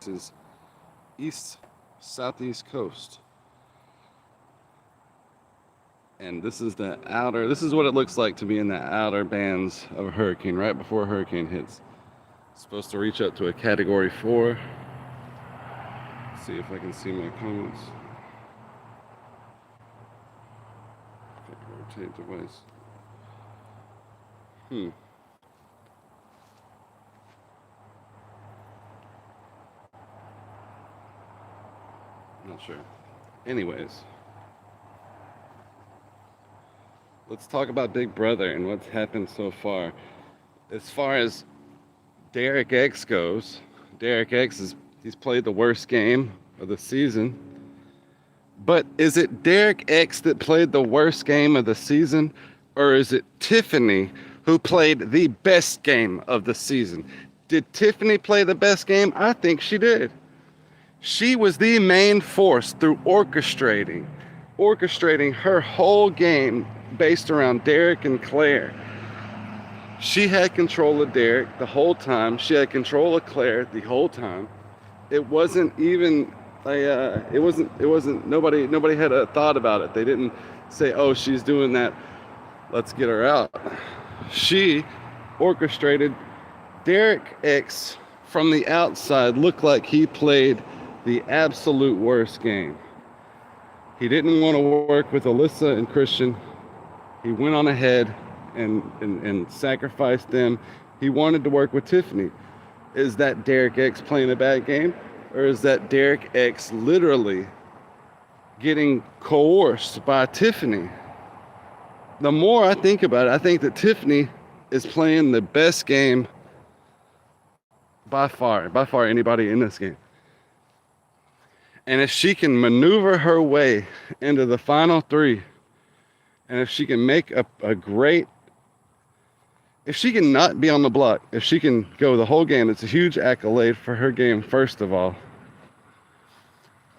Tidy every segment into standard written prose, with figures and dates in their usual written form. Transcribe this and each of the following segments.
is southeast coast. And this is this is what it looks like to be in the outer bands of a hurricane, right before a hurricane hits. It's supposed to reach up to a category 4. Let's see if I can see my comments. Rotate device. Not sure. Anyways, let's talk about Big Brother and what's happened so far. As far as Derek X goes, he's played the worst game of the season. But is it Derek X that played the worst game of the season, or is it Tiffany who played the best game of the season? Did Tiffany play the best game? I think she did. She was the main force through orchestrating her whole game based around Derek and Claire. She had control of Derek the whole time. She had control of Claire the whole time. It wasn't even nobody had a thought about it. They didn't say, oh, she's doing that, let's get her out. She orchestrated. Derek X from the outside looked like he played the absolute worst game. He didn't want to work with Alyssa and Christian. He went on ahead and sacrificed them. He wanted to work with Tiffany. Is that Derek X playing a bad game? Or is that Derek X literally getting coerced by Tiffany? The more I think about it, I think that Tiffany is playing the best game by far anybody in this game. And if she can maneuver her way into the final 3, and if she can make if she can not be on the block, if she can go the whole game, it's a huge accolade for her game, first of all.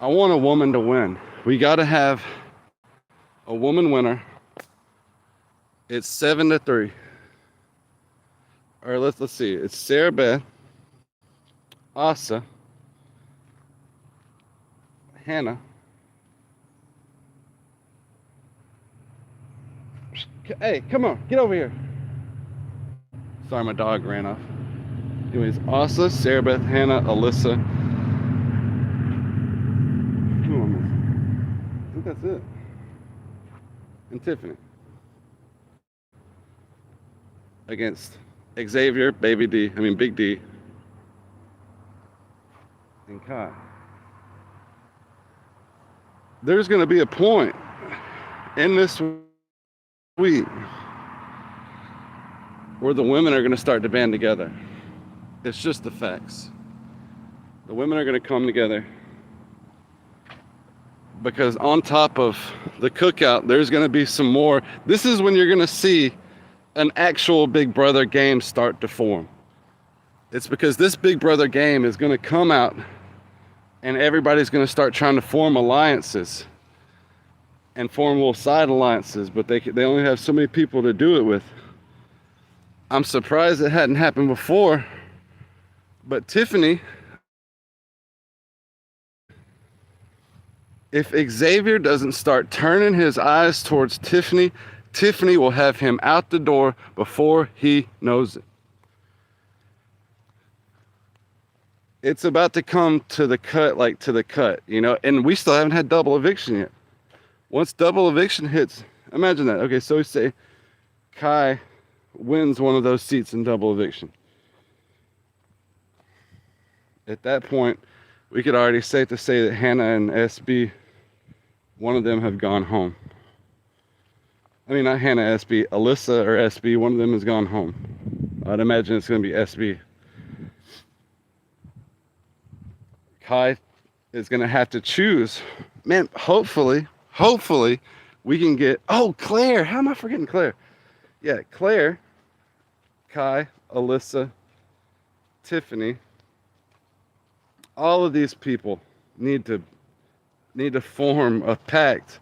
I want a woman to win. We got to have a woman winner. It's 7-3. Or let's see. It's Sarah Beth, Asa, Hannah. Hey, come on, get over here. Sorry, my dog ran off. Anyways, Asa, Sarah Beth, Hannah, Alyssa. I think that's it. And Tiffany. Against Xavier, Big D, and Kai. There's going to be a point in this week where the women are going to start to band together. It's just the facts. The women are going to come together because on top of the cookout, there's going to be some more. This is when you're going to see an actual Big Brother game start to form. It's because this Big Brother game is going to come out and everybody's going to start trying to form alliances and form little side alliances, but they only have so many people to do it with. I'm surprised it hadn't happened before, but Tiffany, if Xavier doesn't start turning his eyes towards Tiffany, Tiffany will have him out the door before he knows it. It's about to come to the cut, you know, and we still haven't had double eviction yet. Once double eviction hits, imagine that. Okay, so we say Kai wins one of those seats in double eviction. At that point, we could already safe to say that Hannah and SB, one of them have gone home. I mean, not Hannah, SB, Alyssa or SB, one of them has gone home. I'd imagine it's going to be SB. Kai is going to have to choose. Man, hopefully, we can get... Oh, Claire! How am I forgetting Claire? Yeah, Claire, Kai, Alyssa, Tiffany. All of these people need to form a pact,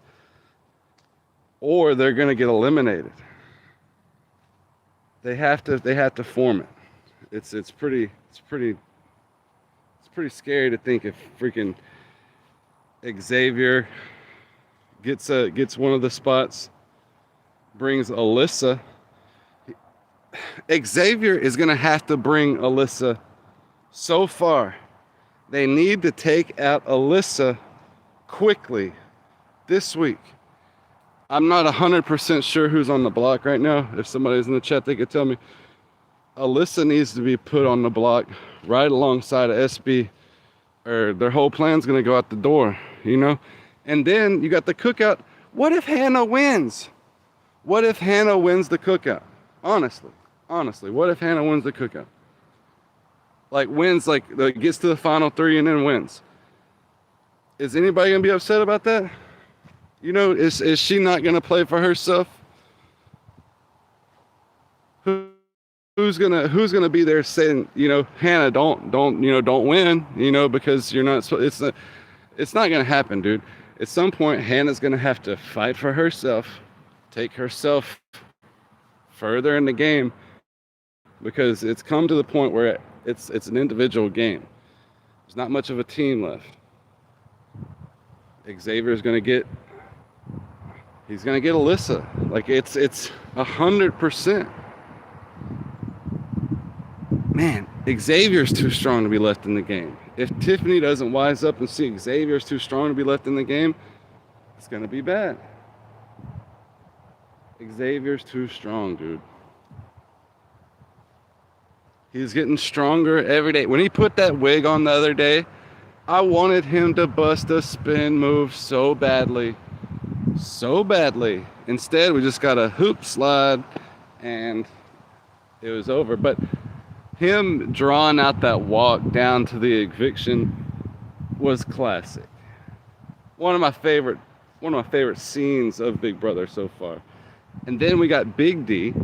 or they're going to get eliminated. They have to form it. It's pretty pretty scary to think if freaking Xavier gets one of the spots, brings Alyssa. Xavier is going to have to bring Alyssa so far. They need to take out Alyssa quickly this week. I'm not 100% sure who's on the block right now. If somebody's in the chat, they could tell me. Alyssa needs to be put on the block right alongside of SB, or their whole plan's going to go out the door, you know? And then you got the cookout. What if Hannah wins? What if Hannah wins the cookout? Honestly, what if Hannah wins the cookout? Like wins, like gets to the final 3 and then wins. Is anybody going to be upset about that? You know, is she not going to play for herself? Who's gonna be there saying, you know, Hannah, don't win, you know, because you're not. It's not gonna happen, dude. At some point, Hannah's gonna have to fight for herself, take herself further in the game, because it's come to the point where it's an individual game. There's not much of a team left. Xavier's gonna get. He's gonna get Alyssa. Like it's 100%. Man, Xavier's too strong to be left in the game. If Tiffany doesn't wise up and see Xavier's too strong to be left in the game, it's going to be bad. Xavier's too strong, dude. He's getting stronger every day. When he put that wig on the other day, I wanted him to bust a spin move so badly. So badly. Instead, we just got a hoop slide, and it was over. But him drawing out that walk down to the eviction was classic. One of my favorite scenes of Big Brother so far. And then we got Big D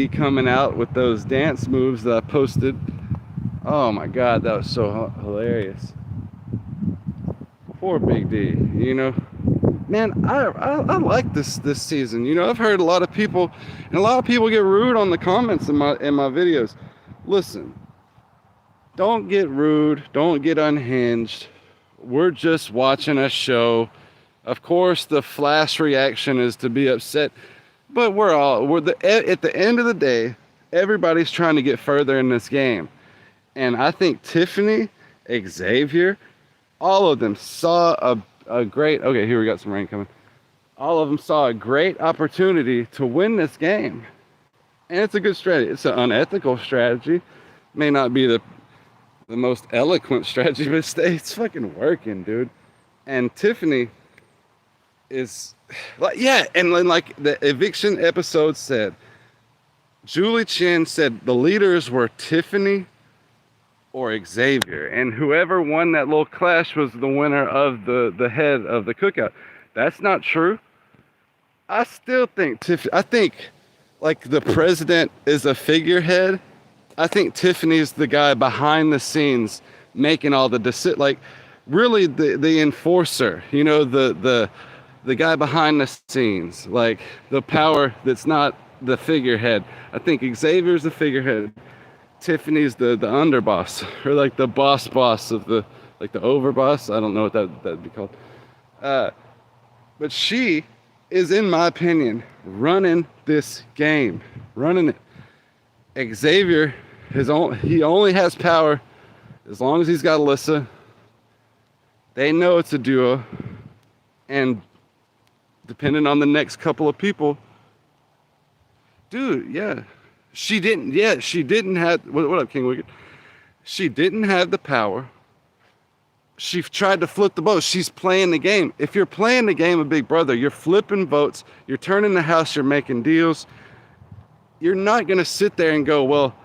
coming out with those dance moves that I posted. Oh my God, that was so hilarious. Poor Big D, you know. Man, I like this season. You know, I've heard a lot of people get rude on the comments in my videos. Listen, don't get rude, don't get unhinged. We're just watching a show. Of course, the flash reaction is to be upset, but at the end of the day, everybody's trying to get further in this game. And I think Tiffany, Xavier, all of them saw a great, okay, here we got some rain coming. All of them saw a great opportunity to win this game. And it's a good strategy. It's an unethical strategy. May not be the most eloquent strategy, but it's fucking working, dude. And Tiffany is like, yeah, and then like the eviction episode said, Julie Chen said the leaders were Tiffany or Xavier, and whoever won that little clash was the winner of the head of the cookout. That's not true. I still think I think like the president is a figurehead. I think Tiffany's the guy behind the scenes making all the like really the enforcer, you know, the guy behind the scenes, like the power that's not the figurehead. I think Xavier's the figurehead. Tiffany's the underboss, or like the boss of the, like the overboss. I don't know what that'd be called. But she is, in my opinion, running this game, running it. Xavier, he only has power as long as he's got Alyssa. They know it's a duo, and depending on the next couple of people, dude, yeah. She didn't have, what up, King Wicked? She didn't have the power. She tried to flip the votes. She's playing the game. If you're playing the game of Big Brother, you're flipping votes, you're turning the house, you're making deals. You're not going to sit there and go, well,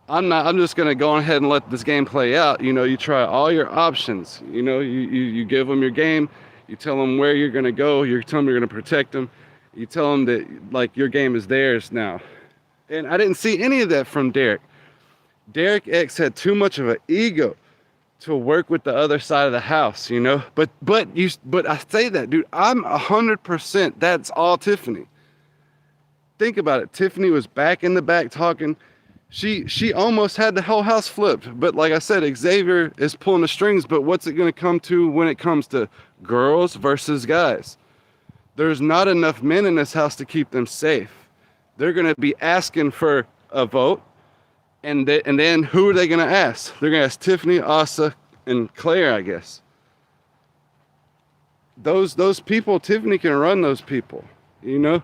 I'm just going to go ahead and let this game play out. You know, you try all your options. You know, you give them your game. You tell them where you're going to go. You tell them you're going to protect them. You tell them that, like, your game is theirs now. And I didn't see any of that from Derek. Derek X had too much of an ego to work with the other side of the house, you know. But I say that, dude. I'm 100%. That's all Tiffany. Think about it. Tiffany was back in the back talking. She almost had the whole house flipped. But like I said, Xavier is pulling the strings. But what's it going to come to when it comes to girls versus guys? There's not enough men in this house to keep them safe. They're going to be asking for a vote. And then who are they going to ask? They're going to ask Tiffany, Asa, and Claire, I guess. Those people, Tiffany can run those people. You know,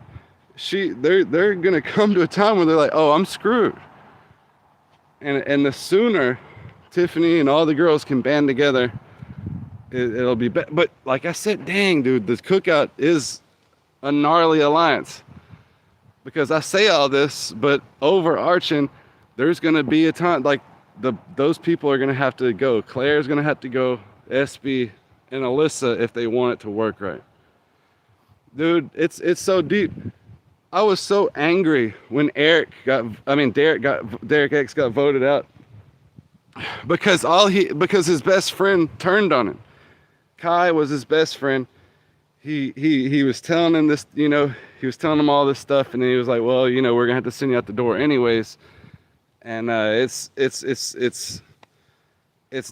they're going to come to a time where they're like, oh, I'm screwed. And the sooner Tiffany and all the girls can band together, it'll be better. But like I said, dang, dude, this cookout is a gnarly alliance. Because I say all this, but overarching, there's going to be a time, like, those people are going to have to go. Claire's going to have to go, SB, and Alyssa if they want it to work right. Dude, it's so deep. I was so angry when Derek X got voted out because his best friend turned on him. Kai was his best friend. He was telling him this, you know, he was telling him all this stuff, and then he was like, well, you know, we're gonna have to send you out the door anyways. And it's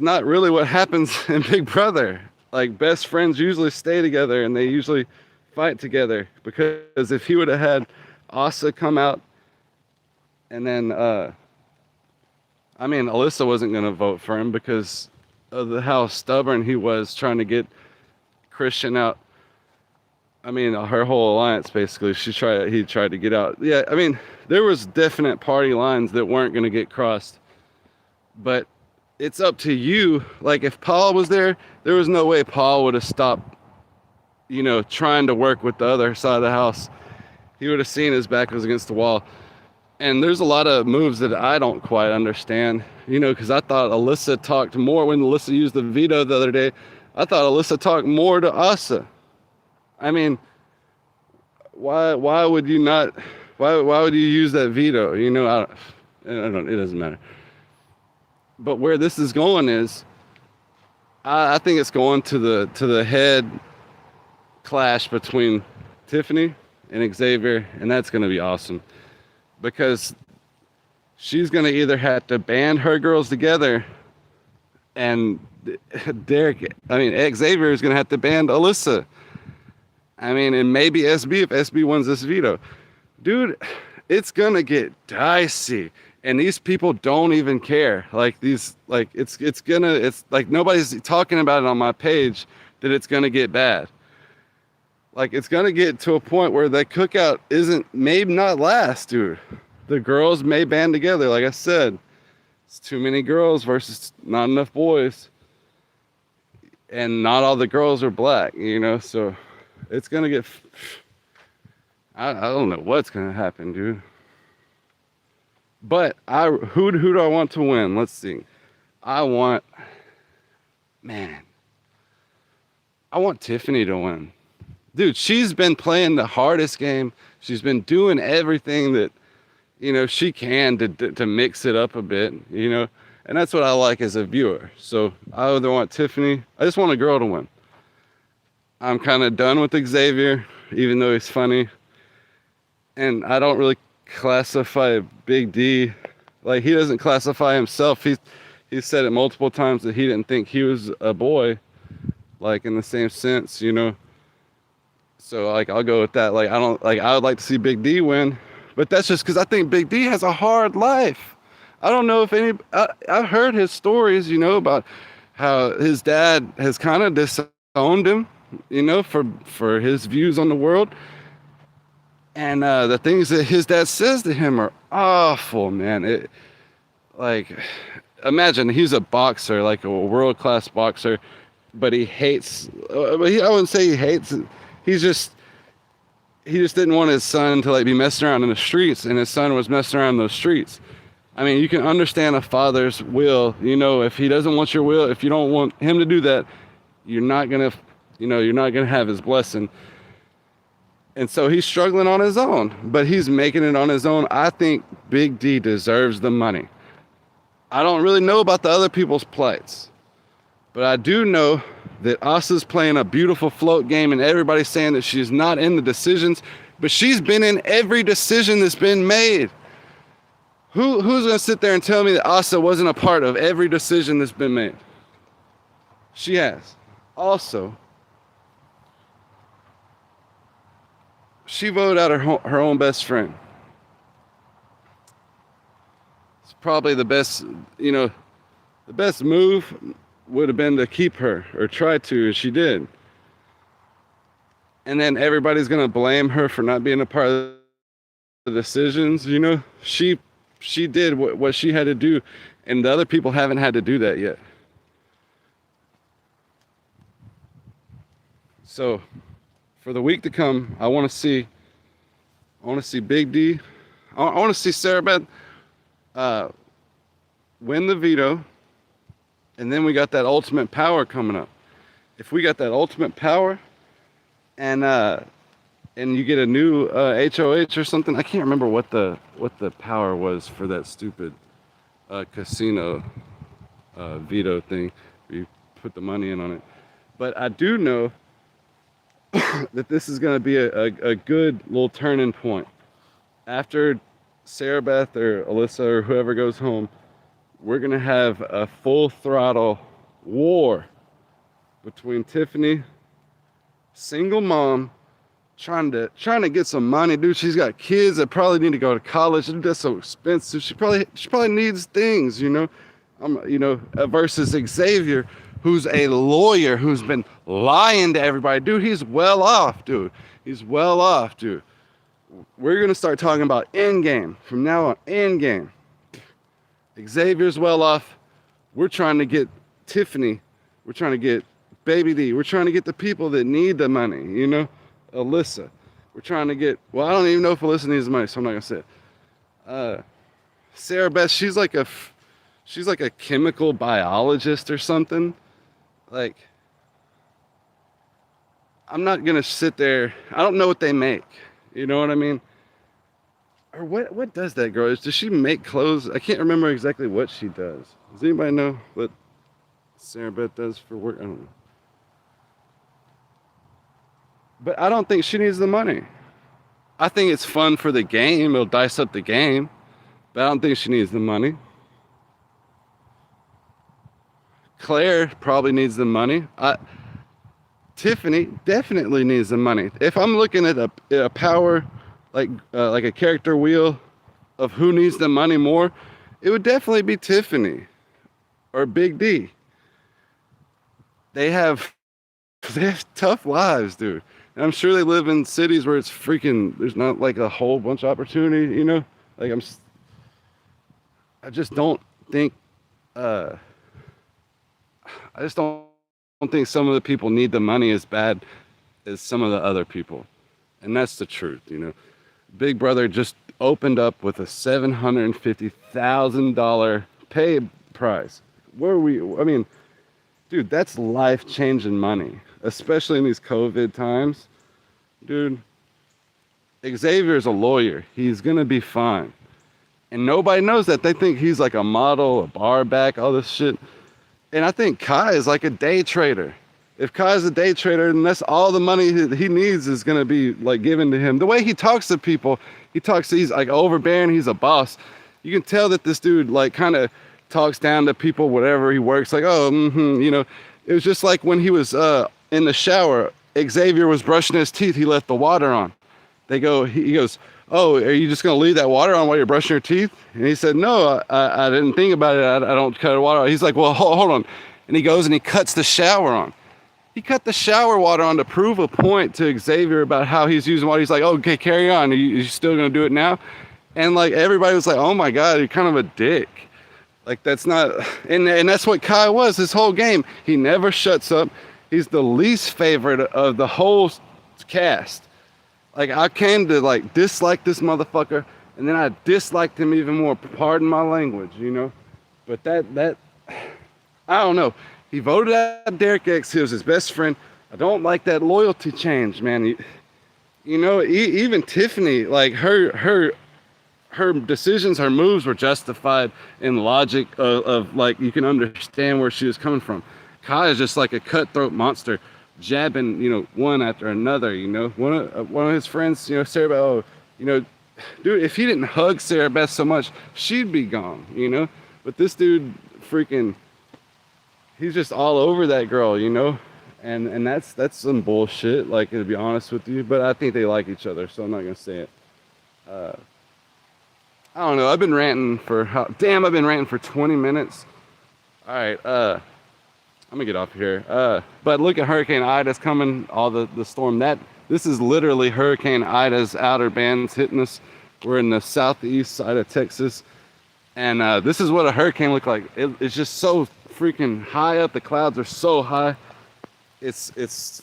not really what happens in Big Brother. Like, best friends usually stay together and they usually fight together, because if he would have had Asa come out and then Alyssa wasn't going to vote for him because of how stubborn he was trying to get Christian out. I mean, her whole alliance, basically, he tried to get out. Yeah, I mean, there was definite party lines that weren't going to get crossed, but it's up to you. Like, if Paul was there was no way Paul would have stopped, you know, trying to work with the other side of the house. He would have seen his back was against the wall. And there's a lot of moves that I don't quite understand, you know, because I thought Alyssa talked more when Alyssa used the veto the other day. I thought Alyssa talked more to Asa. I mean, why would you not? Why would you use that veto? You know, I don't. It doesn't matter. But where this is going is, I think it's going to the head clash between Tiffany and Xavier, and that's going to be awesome, because she's going to either have to band her girls together, and Xavier is going to have to band Alyssa. I mean, and maybe SB if SB wins this veto. Dude, it's going to get dicey, and these people don't even care. Like, it's like nobody's talking about it on my page that it's going to get bad. Like, it's going to get to a point where that cookout may not last, dude. The girls may band together. Like I said, it's too many girls versus not enough boys. And not all the girls are black, you know? So it's going to get... I don't know what's going to happen, dude. But who do I want to win? Let's see. I want Tiffany to win. Dude, she's been playing the hardest game. She's been doing everything that, you know, she can to mix it up a bit, you know. And that's what I like as a viewer. So I either want Tiffany. I just want a girl to win. I'm kind of done with Xavier, even though he's funny. And I don't really classify Big D. Like, he doesn't classify himself. He said it multiple times that he didn't think he was a boy, like, in the same sense, you know. So, like, I'll go with that. Like, I would like to see Big D win, but that's just because I think Big D has a hard life. I don't know if I've heard his stories, you know, about how his dad has kind of disowned him, you know, for his views on the world. And the things that his dad says to him are awful, man. Imagine he's a boxer, like a world-class boxer, but he hates, I wouldn't say he hates, he just didn't want his son to, like, be messing around in the streets, and his son was messing around in those streets. I mean, you can understand a father's will, you know, if he doesn't want your will, if you don't want him to do that, you're not gonna have his blessing. And so he's struggling on his own, but he's making it on his own. I think Big D deserves the money. I don't really know about the other people's plights, but I do know that Asa's playing a beautiful float game, and everybody's saying that she's not in the decisions, but she's been in every decision that's been made. Who's gonna sit there and tell me that Asa wasn't a part of every decision that's been made? She has. Also, she voted out her own best friend. It's probably the best, the best move would have been to keep her or try to, and she did. And then everybody's gonna blame her for not being a part of the decisions. She did what she had to do, and the other people haven't had to do that yet. So, for the week to come, I want to see Big D. I want to see Sarah Beth win the veto, and then we got that ultimate power coming up. If we got that ultimate power, and you get a new HOH or something, I can't remember what the power was for that stupid casino veto thing. You put the money in on it, but I do know that this is going to be a good little turning point. After Sarah Beth or Alyssa or whoever goes home, we're going to have a full throttle war between Tiffany, single mom, trying to get some money. Dude, she's got kids that probably need to go to college. Dude, that's so expensive. She probably needs things, versus Xavier, who's a lawyer who's been lying to everybody. Dude, he's well off, dude. We're going to start talking about endgame. From now on, endgame. Xavier's well off. We're trying to get Tiffany. We're trying to get Baby D. We're trying to get the people that need the money, Alyssa. We're trying to get, I don't even know if Alyssa needs the money, so I'm not going to say it. Sarah Beth, she's like a chemical biologist or something. Like, I'm not going to sit there. I don't know what they make. You know what I mean? Or what does that girl? Does she make clothes? I can't remember exactly what she does. Does anybody know what Sarah Beth does for work? I don't know. But I don't think she needs the money. I think it's fun for the game. It'll dice up the game. But I don't think she needs the money. Claire probably needs the money. Tiffany definitely needs the money. If I'm looking at a power, like a character wheel of who needs the money more, it would definitely be Tiffany or Big D. They have tough lives, dude. And I'm sure they live in cities where it's there's not like a whole bunch of opportunity, Like I just don't think, I just don't think some of the people need the money as bad as some of the other people. And that's the truth, Big Brother just opened up with a $750,000 pay prize. Dude, that's life-changing money, especially in these COVID times. Dude, Xavier's a lawyer. He's going to be fine. And nobody knows that. They think he's like a model, a bar back, all this shit. And I think Kai is like a day trader. If Kai's a day trader, then that's all the money he needs is going to be like given to him. The way he talks to people, he's like overbearing. He's a boss. You can tell that this dude like kind of talks down to people, whatever he works, like, it was just like when he was in the shower, Xavier was brushing his teeth, he left the water on. He goes, oh, are you just going to leave that water on while you're brushing your teeth? And he said, no, I didn't think about it. I don't cut the water on. He's like, well, hold on. And he goes and he cuts the shower on. He cut the shower water on to prove a point to Xavier about how he's using water. He's like, okay, carry on. Are you still going to do it now? And like everybody was like, oh my God, you're kind of a dick. Like that's not, and that's what Kai was this whole game. He never shuts up. He's the least favorite of the whole cast. Like I came to like dislike this motherfucker, and then I disliked him even more. Pardon my language, But that I don't know. He voted out Derek X. He was his best friend. I don't like that loyalty change, man. Even Tiffany, like her decisions, her moves were justified in logic of like, you can understand where she was coming from. Kai is just like a cutthroat monster, jabbing, one after another, One of his friends, Sarah, dude, if he didn't hug Sarah Beth so much, she'd be gone, you know? But this dude freaking, he's just all over that girl, you know? And that's some bullshit, like, to be honest with you. But I think they like each other, so I'm not gonna say it. Uh, I don't know. I've been ranting for I've been ranting for 20 minutes. All right, I'm gonna get off here. But look at Hurricane Ida's coming. All the storm that this is literally Hurricane Ida's outer bands hitting us. We're in the southeast side of Texas, and this is what a hurricane looked like. It's just so freaking high up. The clouds are so high. It's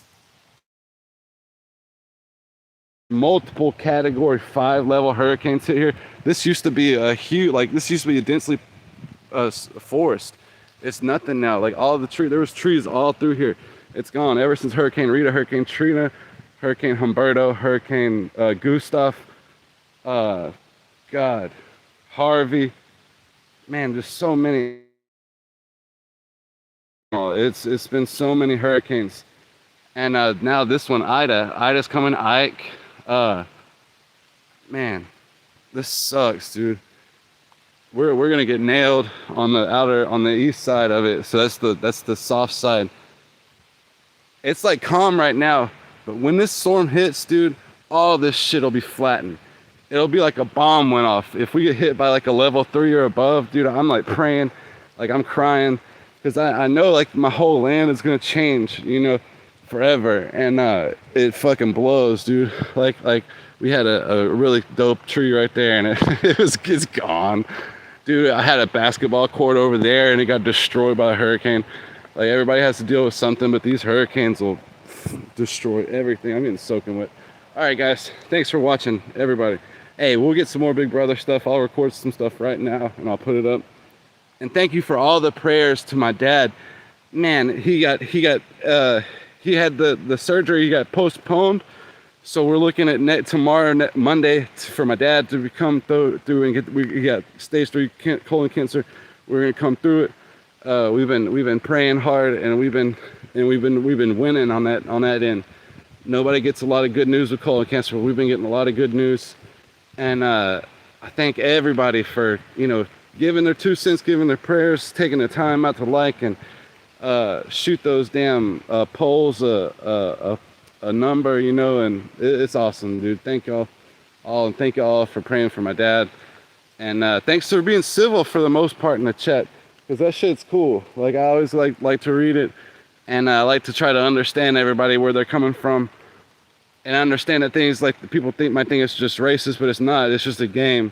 multiple category 5 level hurricanes hit here. This used to be a huge, like, this used to be a densely forest. It's nothing now. Like, all the there was trees all through here. It's gone ever since Hurricane Rita, Hurricane Trina, Hurricane Humberto, Hurricane Gustav, God, Harvey. Man, just so many. It's been so many hurricanes, and now this one, Ida's coming. Ike, man, this sucks, dude. We're gonna get nailed on the east side of it. So that's the soft side. It's like calm right now, but when this storm hits, dude, all this shit'll be flattened. It'll be like a bomb went off. If we get hit by like a level 3 or above, dude, I'm like praying, like I'm crying, because I know like my whole land is gonna change, you know, forever. And it fucking blows, dude. Like we had a really dope tree right there, and it's gone. Dude, I had a basketball court over there and it got destroyed by a hurricane. Like, everybody has to deal with something, but these hurricanes will destroy everything. I'm getting soaking wet. All right, guys, thanks for watching, everybody. Hey, we'll get some more Big Brother stuff. I'll record some stuff right now and I'll put it up. And thank you for all the prayers to my dad. Man, he had the surgery, he got postponed. So we're looking at tomorrow, Monday, for my dad to come through and we got stage 3 colon cancer. We're gonna come through it. We've been praying hard, and we've been winning on that end. Nobody gets a lot of good news with colon cancer, but we've been getting a lot of good news. And I thank everybody for, you know, giving their 2 cents, giving their prayers, taking the time out to like and shoot those damn polls a number, you know, and it's awesome, dude. Thank y'all all, and thank y'all for praying for my dad. And thanks for being civil for the most part in the chat, because that shit's cool. Like, I always like to read it, and I like to try to understand everybody, where they're coming from, and understand that things like people might think it's just racist, but it's not. It's just a game.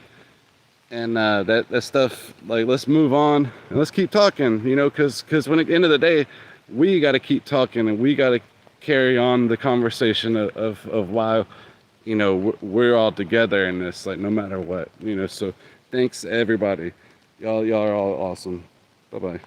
And that stuff, like, let's move on and let's keep talking, you know, because when at the end of the day, we got to keep talking, and we got to carry on the conversation of why, you know, we're all together in this, like, no matter what, you know. So thanks everybody. Y'all are all awesome. Bye-bye.